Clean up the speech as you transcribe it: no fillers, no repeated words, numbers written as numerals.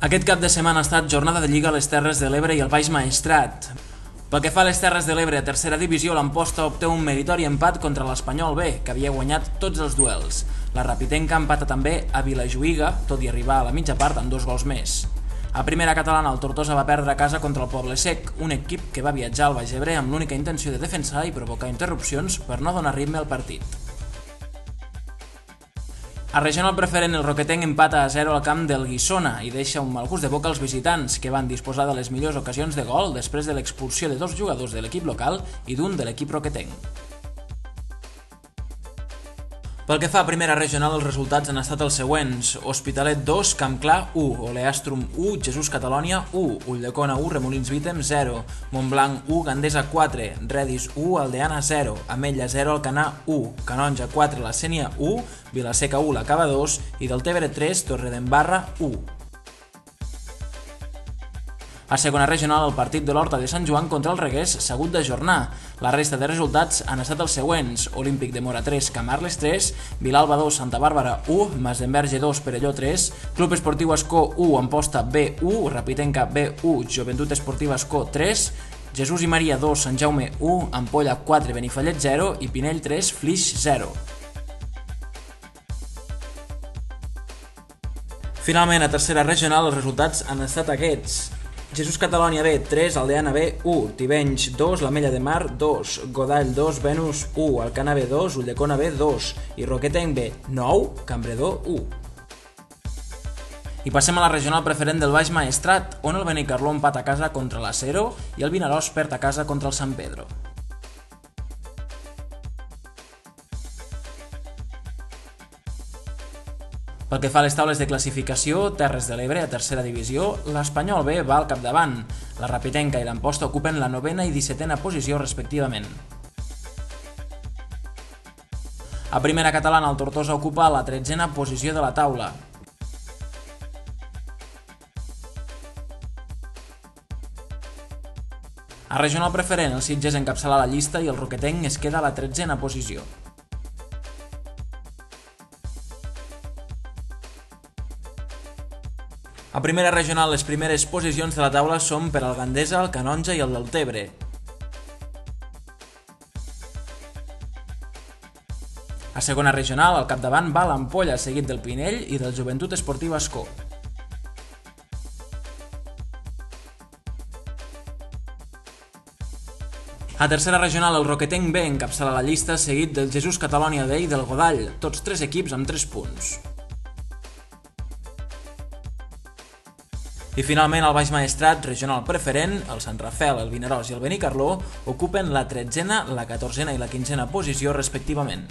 Aquest cap de setmana ha estat jornada de Lliga a les Terres de l'Ebre i al Baix Maestrat. Pel que fa a les Terres de l'Ebre a tercera divisió, l'Amposta obté un meritori empat contra l'Espanyol B, que havia guanyat tots els duels. La Rapitenca empata també a Vilajuïga, tot i arribar a la mitja part amb 2 gols més. A primera catalana, el Tortosa va perdre a casa contra el Poble Sec, un equip que va viatjar al Baix Ebre amb l'única intenció de defensar i provocar interrupcions per no donar ritme al partit. A regional preferent, el Roquetenc empata a 0 al camp del Guissona i deixa un mal gust de boca als visitants, que van disposar de les millors ocasions de gol després de l'expulsió de 2 jugadors de l'equip local i d'un de l'equip roquetenc. Pel que fa a primera regional, els resultats han estat els següents: Hospitalet 2, Camp Clar 1, Oleastrum 1, Jesús Catalònia 1, Ulldecona 1, Remolins Vítem 0, Montblanc 1, Gandesa 4, Redis 1, Aldeana 0, Ametlla 0, Alcanar 1, Canonja 4, La Sénia 1, Vilaseca 1, La Cava 2 i Deltebre 3, Torredembarra 1. A segona regional, el partit de l'Horta de Sant Joan contra el Reguers s'ha hagut d'ajornar. La resta de resultats han estat els següents: Olímpic de Mora 3, Camarles 3, Vilalba 2, Santa Bàrbara 1, Masdenverge 2, Perelló 3, Club Esportiu Ascó 1, Amposta B 1, Rapitenca B 1, Joventut Esportiva Ascó 3, Jesús i Maria 2, Sant Jaume 1, Ampolla 4, Benifallet 0 i Pinell 3, Flix 0. Finalment, a tercera regional, els resultats han estat aquests: Jesús Catalònia B 3, Aldeana B 1, Tivenys 2, l'Ametlla de Mar 2, Godall 2, Venus 1, Alcanar B 2, Ulldecona B 2 i Roquetenc B 9, Cambredor 1. I passem a la regional preferent del Baix Maestrat, on el Benicarló empata a casa contra l'Acero i el Vinaròs perd a casa contra el Sant Pedro. Pel que fa a les taules de classificació, Terres de l'Ebre a tercera divisió, l'Espanyol B va al capdavant, la Rapitenca i l'Amposta ocupen la 9ª i 17ª posició respectivament. A primera catalana, el Tortosa ocupa la 13ª posició de la taula. A regional preferent, el Sitges encapçala la llista i el Roquetenc es queda a la 13ª posició. A primera regional, les primeres posicions de la taula són per al Gandesa, el Canonja i el Deltebre. A segona regional, al capdavant va l'Ampolla, seguit del Pinell i del Joventut Esportiva Ascó. A tercera regional, el Roquetenc B encapçala la llista, seguit del Jesús Catalònia B i del Godall, tots 3 equips amb 3 punts. I finalment, al Baix Maestrat, regional preferent, el Sant Rafel, el Vinaròs i el Benicarló ocupen la 13ª, la 14ª i la 15ª posició respectivament.